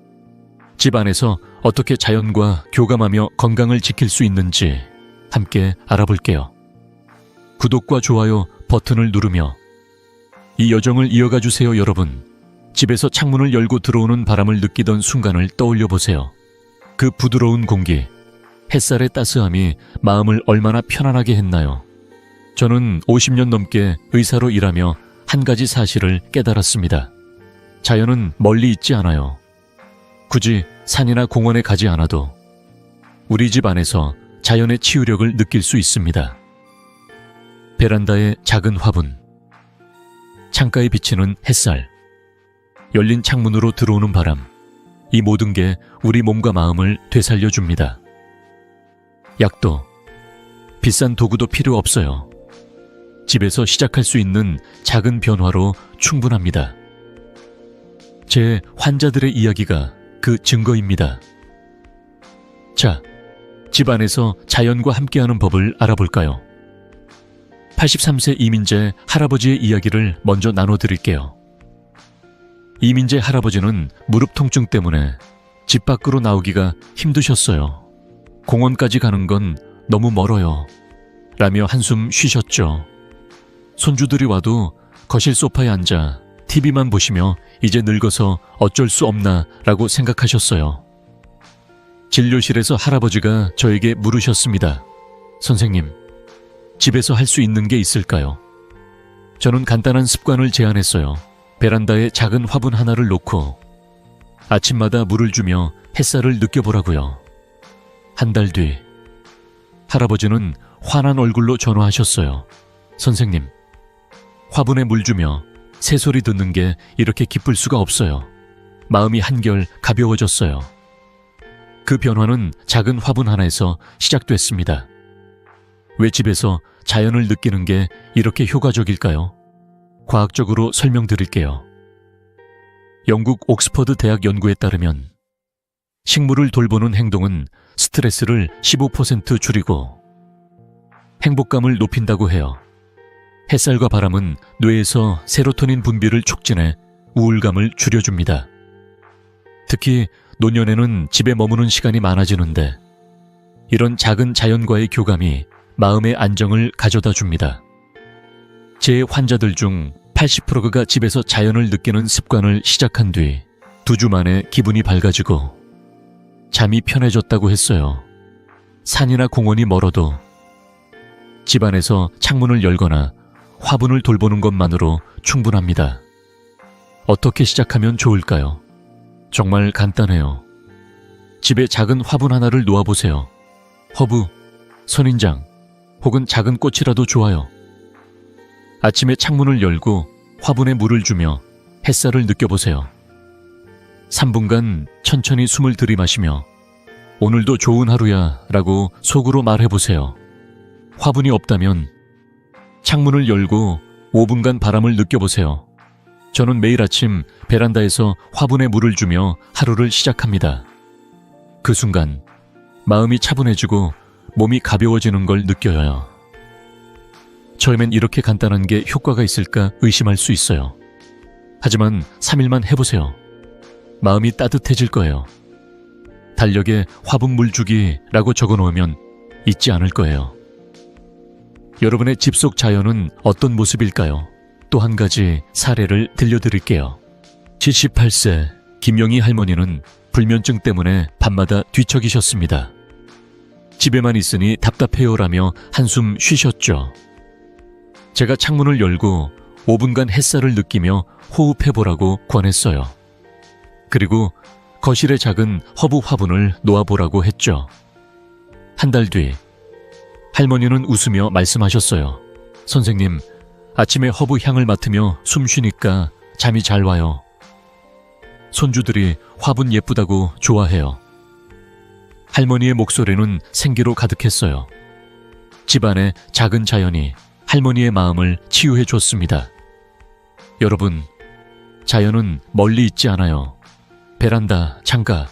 집 안에서 어떻게 자연과 교감하며 건강을 지킬 수 있는지 함께 알아볼게요. 구독과 좋아요 버튼을 누르며 이 여정을 이어가 주세요. 여러분, 집에서 창문을 열고 들어오는 바람을 느끼던 순간을 떠올려 보세요. 그 부드러운 공기, 햇살의 따스함이 마음을 얼마나 편안하게 했나요? 저는 50년 넘게 의사로 일하며 한 가지 사실을 깨달았습니다. 자연은 멀리 있지 않아요. 굳이 산이나 공원에 가지 않아도 우리 집 안에서 자연의 치유력을 느낄 수 있습니다. 베란다의 작은 화분, 창가에 비치는 햇살, 열린 창문으로 들어오는 바람, 이 모든 게 우리 몸과 마음을 되살려줍니다. 약도, 비싼 도구도 필요 없어요. 집에서 시작할 수 있는 작은 변화로 충분합니다. 제 환자들의 이야기가 그 증거입니다. 자, 집 안에서 자연과 함께하는 법을 알아볼까요? 83세 이민재 할아버지의 이야기를 먼저 나눠드릴게요. 이민재 할아버지는 무릎 통증 때문에 집 밖으로 나오기가 힘드셨어요. 공원까지 가는 건 너무 멀어요. 라며 한숨 쉬셨죠. 손주들이 와도 거실 소파에 앉아 TV만 보시며 이제 늙어서 어쩔 수 없나 라고 생각하셨어요. 진료실에서 할아버지가 저에게 물으셨습니다. 선생님, 집에서 할 수 있는 게 있을까요? 저는 간단한 습관을 제안했어요. 베란다에 작은 화분 하나를 놓고 아침마다 물을 주며 햇살을 느껴보라고요. 한 달 뒤 할아버지는 환한 얼굴로 전화하셨어요. 선생님, 화분에 물 주며 새소리 듣는 게 이렇게 기쁠 수가 없어요. 마음이 한결 가벼워졌어요. 그 변화는 작은 화분 하나에서 시작됐습니다. 왜 집에서 자연을 느끼는 게 이렇게 효과적일까요? 과학적으로 설명드릴게요. 영국 옥스퍼드 대학 연구에 따르면 식물을 돌보는 행동은 스트레스를 15% 줄이고 행복감을 높인다고 해요. 햇살과 바람은 뇌에서 세로토닌 분비를 촉진해 우울감을 줄여줍니다. 특히 노년에는 집에 머무는 시간이 많아지는데 이런 작은 자연과의 교감이 마음의 안정을 가져다 줍니다. 제 환자들 중 80%가 집에서 자연을 느끼는 습관을 시작한 뒤 2주 만에 기분이 밝아지고 잠이 편해졌다고 했어요. 산이나 공원이 멀어도 집안에서 창문을 열거나 화분을 돌보는 것만으로 충분합니다. 어떻게 시작하면 좋을까요? 정말 간단해요. 집에 작은 화분 하나를 놓아보세요. 허브, 선인장, 혹은 작은 꽃이라도 좋아요. 아침에 창문을 열고 화분에 물을 주며 햇살을 느껴보세요. 3분간 천천히 숨을 들이마시며 오늘도 좋은 하루야 라고 속으로 말해보세요. 화분이 없다면 창문을 열고 5분간 바람을 느껴보세요. 저는 매일 아침 베란다에서 화분에 물을 주며 하루를 시작합니다. 그 순간 마음이 차분해지고 몸이 가벼워지는 걸 느껴요. 처음엔 이렇게 간단한 게 효과가 있을까 의심할 수 있어요. 하지만 3일만 해보세요. 마음이 따뜻해질 거예요. 달력에 화분 물 주기라고 적어놓으면 잊지 않을 거예요. 여러분의 집 속 자연은 어떤 모습일까요? 또 한 가지 사례를 들려드릴게요. 78세 김영희 할머니는 불면증 때문에 밤마다 뒤척이셨습니다. 집에만 있으니 답답해요라며 한숨 쉬셨죠. 제가 창문을 열고 5분간 햇살을 느끼며 호흡해보라고 권했어요. 그리고 거실에 작은 허브 화분을 놓아보라고 했죠. 한 달 뒤 할머니는 웃으며 말씀하셨어요. 선생님, 아침에 허브 향을 맡으며 숨 쉬니까 잠이 잘 와요. 손주들이 화분 예쁘다고 좋아해요. 할머니의 목소리는 생기로 가득했어요. 집안의 작은 자연이 할머니의 마음을 치유해 줬습니다. 여러분, 자연은 멀리 있지 않아요. 베란다, 창가,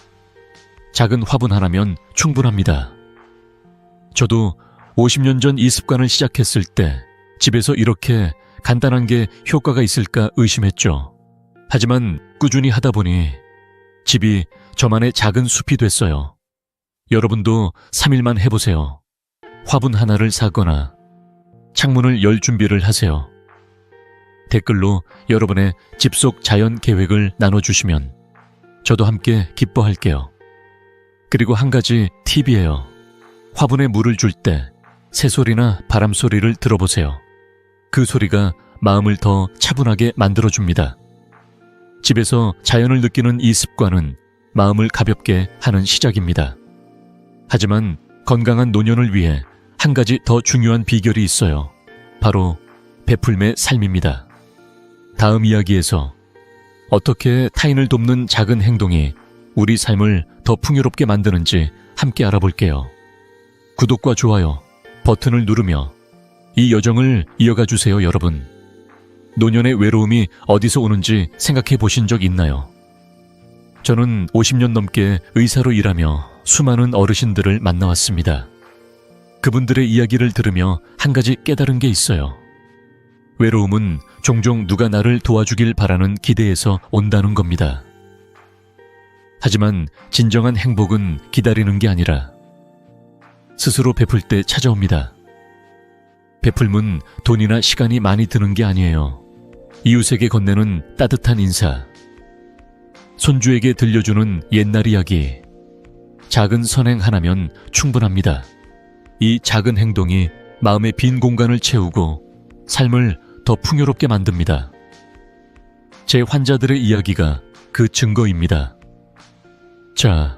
작은 화분 하나면 충분합니다. 저도 50년 전 이 습관을 시작했을 때 집에서 이렇게 간단한 게 효과가 있을까 의심했죠. 하지만 꾸준히 하다 보니 집이 저만의 작은 숲이 됐어요. 여러분도 3일만 해보세요. 화분 하나를 사거나 창문을 열 준비를 하세요. 댓글로 여러분의 집 속 자연 계획을 나눠주시면 저도 함께 기뻐할게요. 그리고 한 가지 팁이에요. 화분에 물을 줄 때 새소리나 바람 소리를 들어보세요. 그 소리가 마음을 더 차분하게 만들어줍니다. 집에서 자연을 느끼는 이 습관은 마음을 가볍게 하는 시작입니다. 하지만 건강한 노년을 위해 한 가지 더 중요한 비결이 있어요. 바로 베풀매 삶입니다. 다음 이야기에서 어떻게 타인을 돕는 작은 행동이 우리 삶을 더 풍요롭게 만드는지 함께 알아볼게요. 구독과 좋아요 버튼을 누르며 이 여정을 이어가 주세요, 여러분. 노년의 외로움이 어디서 오는지 생각해 보신 적 있나요? 저는 50년 넘게 의사로 일하며 수많은 어르신들을 만나왔습니다. 그분들의 이야기를 들으며 한 가지 깨달은 게 있어요. 외로움은 종종 누가 나를 도와주길 바라는 기대에서 온다는 겁니다. 하지만 진정한 행복은 기다리는 게 아니라 스스로 베풀 때 찾아옵니다. 베풀면 돈이나 시간이 많이 드는 게 아니에요. 이웃에게 건네는 따뜻한 인사, 손주에게 들려주는 옛날 이야기, 작은 선행 하나면 충분합니다. 이 작은 행동이 마음의 빈 공간을 채우고 삶을 더 풍요롭게 만듭니다. 제 환자들의 이야기가 그 증거입니다. 자,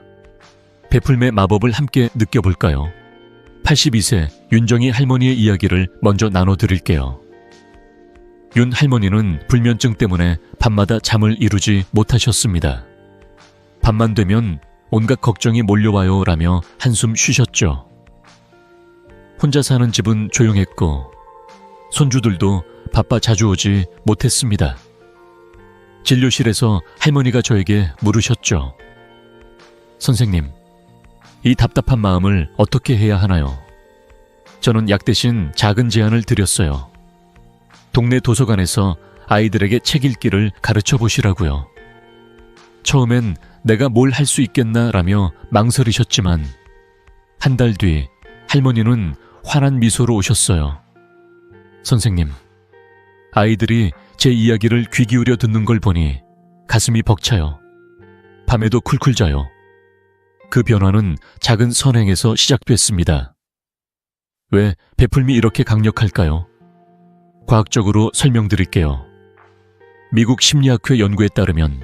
베풀매 마법을 함께 느껴볼까요? 82세 윤정희 할머니의 이야기를 먼저 나눠드릴게요. 윤 할머니는 불면증 때문에 밤마다 잠을 이루지 못하셨습니다. 밤만 되면 온갖 걱정이 몰려와요 라며 한숨 쉬셨죠. 혼자 사는 집은 조용했고 손주들도 바빠 자주 오지 못했습니다. 진료실에서 할머니가 저에게 물으셨죠. 선생님, 이 답답한 마음을 어떻게 해야 하나요? 저는 약 대신 작은 제안을 드렸어요. 동네 도서관에서 아이들에게 책 읽기를 가르쳐 보시라고요. 처음엔 내가 뭘 할 수 있겠나 라며 망설이셨지만 한 달 뒤 할머니는 환한 미소로 오셨어요. 선생님, 아이들이 제 이야기를 귀 기울여 듣는 걸 보니 가슴이 벅차요. 밤에도 쿨쿨 자요. 그 변화는 작은 선행에서 시작됐습니다. 왜 베풀미 이렇게 강력할까요? 과학적으로 설명드릴게요. 미국 심리학회 연구에 따르면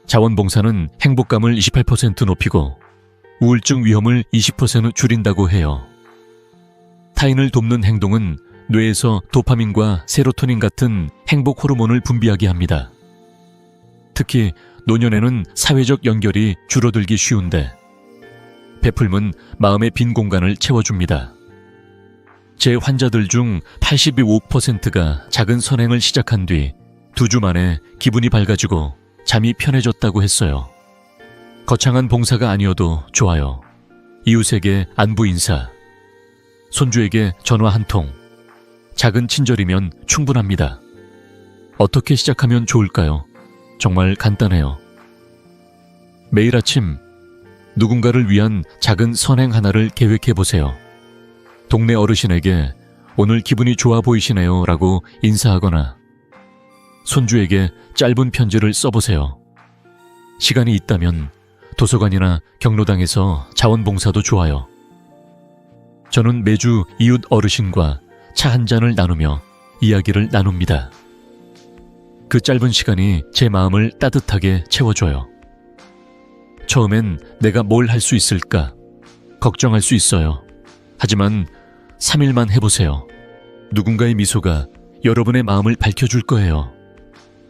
자원봉사는 행복감을 28% 높이고 우울증 위험을 20% 줄인다고 해요. 타인을 돕는 행동은 뇌에서 도파민과 세로토닌 같은 행복 호르몬을 분비하게 합니다. 특히 노년에는 사회적 연결이 줄어들기 쉬운데 베풀면 마음의 빈 공간을 채워줍니다. 제 환자들 중 85%가 작은 선행을 시작한 뒤 2주 만에 기분이 밝아지고 잠이 편해졌다고 했어요. 거창한 봉사가 아니어도 좋아요. 이웃에게 안부 인사, 손주에게 전화 한 통, 작은 친절이면 충분합니다. 어떻게 시작하면 좋을까요? 정말 간단해요. 매일 아침 누군가를 위한 작은 선행 하나를 계획해 보세요. 동네 어르신에게 오늘 기분이 좋아 보이시네요 라고 인사하거나 손주에게 짧은 편지를 써보세요. 시간이 있다면 도서관이나 경로당에서 자원봉사도 좋아요. 저는 매주 이웃 어르신과 차 한 잔을 나누며 이야기를 나눕니다. 그 짧은 시간이 제 마음을 따뜻하게 채워줘요. 처음엔 내가 뭘 할 수 있을까 걱정할 수 있어요. 하지만 3일만 해보세요. 누군가의 미소가 여러분의 마음을 밝혀줄 거예요.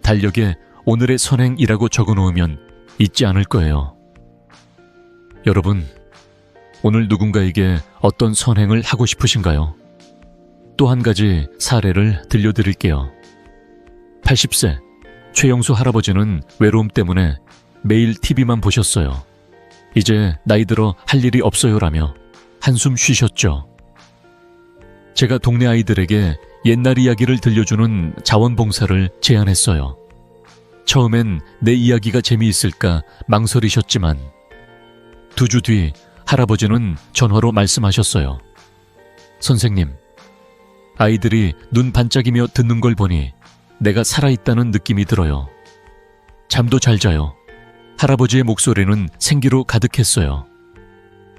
달력에 오늘의 선행이라고 적어놓으면 잊지 않을 거예요. 여러분, 오늘 누군가에게 어떤 선행을 하고 싶으신가요? 또 한 가지 사례를 들려드릴게요. 80세 최영수 할아버지는 외로움 때문에 매일 TV만 보셨어요. 이제 나이 들어 할 일이 없어요라며 한숨 쉬셨죠. 제가 동네 아이들에게 옛날 이야기를 들려주는 자원봉사를 제안했어요. 처음엔 내 이야기가 재미있을까 망설이셨지만 2주 뒤 할아버지는 전화로 말씀하셨어요. 선생님, 아이들이 눈 반짝이며 듣는 걸 보니 내가 살아있다는 느낌이 들어요. 잠도 잘 자요. 할아버지의 목소리는 생기로 가득했어요.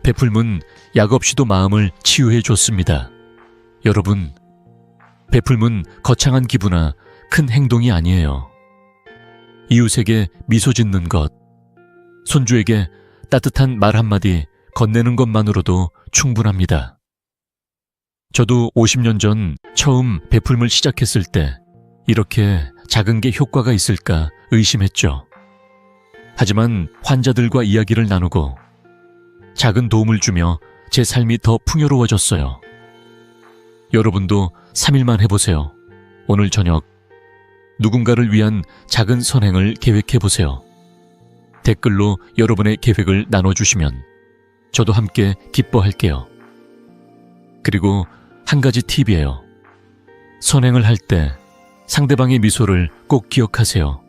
베풀문 약 없이도 마음을 치유해 줬습니다. 여러분, 베풀문 거창한 기부나 큰 행동이 아니에요. 이웃에게 미소 짓는 것, 손주에게 따뜻한 말 한마디 건네는 것만으로도 충분합니다. 저도 50년 전 처음 베풀물 시작했을 때 이렇게 작은 게 효과가 있을까 의심했죠. 하지만 환자들과 이야기를 나누고 작은 도움을 주며 제 삶이 더 풍요로워졌어요. 여러분도 3일만 해보세요. 오늘 저녁 누군가를 위한 작은 선행을 계획해보세요. 댓글로 여러분의 계획을 나눠주시면 저도 함께 기뻐할게요. 그리고 한 가지 팁이에요. 선행을 할 때 상대방의 미소를 꼭 기억하세요.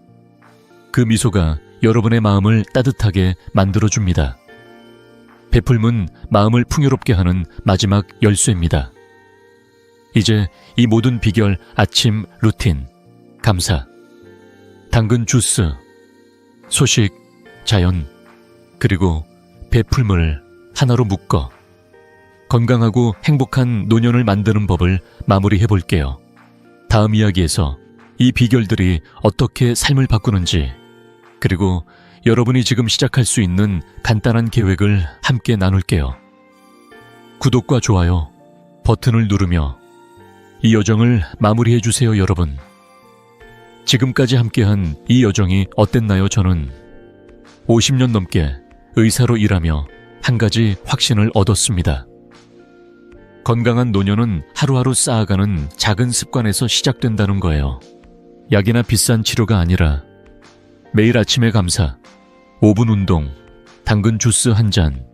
그 미소가 여러분의 마음을 따뜻하게 만들어줍니다. 베풀문 마음을 풍요롭게 하는 마지막 열쇠입니다. 이제 이 모든 비결 아침 루틴, 감사, 당근 주스, 소식, 자연, 그리고 베풀물 하나로 묶어 건강하고 행복한 노년을 만드는 법을 마무리해 볼게요. 다음 이야기에서 이 비결들이 어떻게 삶을 바꾸는지, 그리고 여러분이 지금 시작할 수 있는 간단한 계획을 함께 나눌게요. 구독과 좋아요 버튼을 누르며 이 여정을 마무리해 주세요, 여러분. 지금까지 함께한 이 여정이 어땠나요? 저는 50년 넘게 의사로 일하며 한 가지 확신을 얻었습니다. 건강한 노년은 하루하루 쌓아가는 작은 습관에서 시작된다는 거예요. 약이나 비싼 치료가 아니라 매일 아침에 감사, 5분 운동, 당근 주스 한 잔,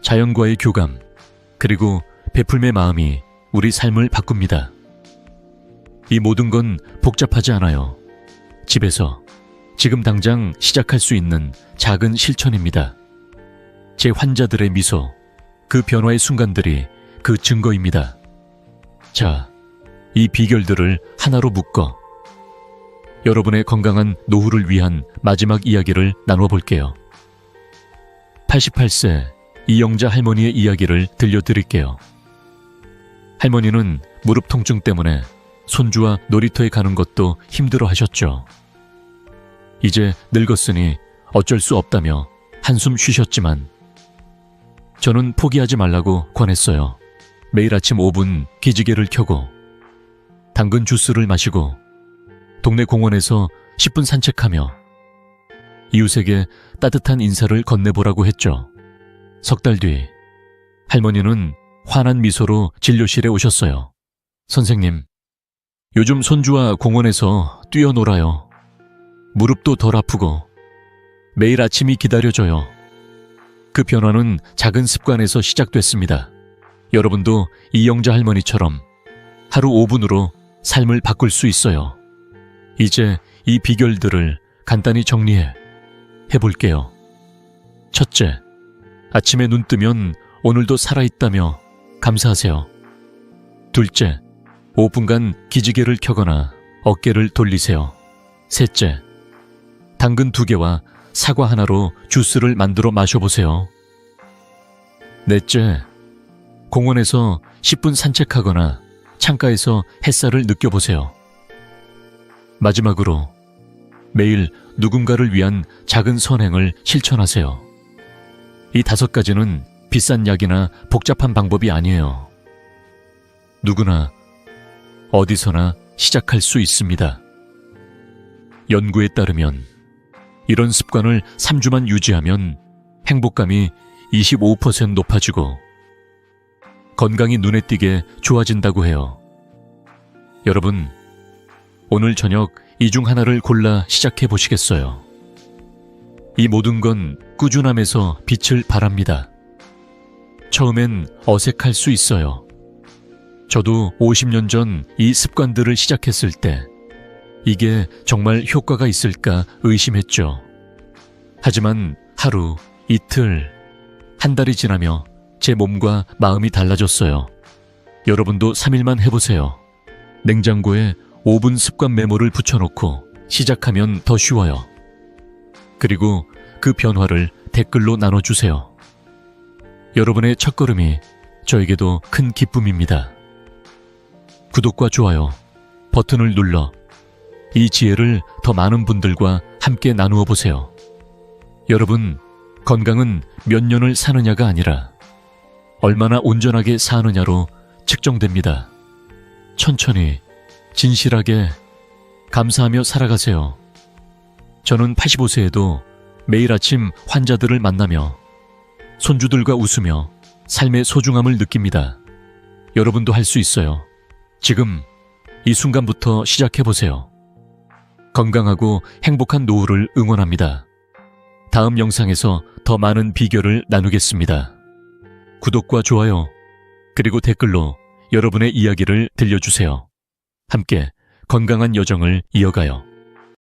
자연과의 교감, 그리고 베풀매 마음이 우리 삶을 바꿉니다. 이 모든 건 복잡하지 않아요. 집에서 지금 당장 시작할 수 있는 작은 실천입니다. 제 환자들의 미소, 그 변화의 순간들이 그 증거입니다. 자, 이 비결들을 하나로 묶어 여러분의 건강한 노후를 위한 마지막 이야기를 나눠볼게요. 88세 이영자 할머니의 이야기를 들려드릴게요. 할머니는 무릎 통증 때문에 손주와 놀이터에 가는 것도 힘들어 하셨죠. 이제 늙었으니 어쩔 수 없다며 한숨 쉬셨지만 저는 포기하지 말라고 권했어요. 매일 아침 5분 기지개를 켜고 당근 주스를 마시고 동네 공원에서 10분 산책하며 이웃에게 따뜻한 인사를 건네보라고 했죠. 석 달 뒤 할머니는 환한 미소로 진료실에 오셨어요. 선생님, 요즘 손주와 공원에서 뛰어놀아요. 무릎도 덜 아프고 매일 아침이 기다려져요. 그 변화는 작은 습관에서 시작됐습니다. 여러분도 이영자 할머니처럼 하루 5분으로 삶을 바꿀 수 있어요. 이제 이 비결들을 간단히 정리해 볼게요. 첫째, 아침에 눈 뜨면 오늘도 살아있다며 감사하세요. 둘째, 5분간 기지개를 켜거나 어깨를 돌리세요. 셋째, 당근 2개와 사과 하나로 주스를 만들어 마셔보세요. 넷째, 공원에서 10분 산책하거나 창가에서 햇살을 느껴보세요. 마지막으로 매일 누군가를 위한 작은 선행을 실천하세요. 이 5가지는 비싼 약이나 복잡한 방법이 아니에요. 누구나 어디서나 시작할 수 있습니다. 연구에 따르면 이런 습관을 3주만 유지하면 행복감이 25% 높아지고 건강이 눈에 띄게 좋아진다고 해요. 여러분, 오늘 저녁 이 중 하나를 골라 시작해 보시겠어요? 이 모든 건 꾸준함에서 빛을 발합니다. 처음엔 어색할 수 있어요. 저도 50년 전 이 습관들을 시작했을 때 이게 정말 효과가 있을까 의심했죠. 하지만 하루, 이틀, 한 달이 지나며 제 몸과 마음이 달라졌어요. 여러분도 3일만 해보세요. 냉장고에 5분 습관 메모를 붙여놓고 시작하면 더 쉬워요. 그리고 그 변화를 댓글로 나눠주세요. 여러분의 첫걸음이 저에게도 큰 기쁨입니다. 구독과 좋아요 버튼을 눌러 이 지혜를 더 많은 분들과 함께 나누어 보세요. 여러분, 건강은 몇 년을 사느냐가 아니라 얼마나 온전하게 사느냐로 측정됩니다. 천천히, 진실하게, 감사하며 살아가세요. 저는 85세에도 매일 아침 환자들을 만나며 손주들과 웃으며 삶의 소중함을 느낍니다. 여러분도 할 수 있어요. 지금 이 순간부터 시작해보세요. 건강하고 행복한 노후를 응원합니다. 다음 영상에서 더 많은 비결을 나누겠습니다. 구독과 좋아요, 그리고 댓글로 여러분의 이야기를 들려주세요. 함께 건강한 여정을 이어가요.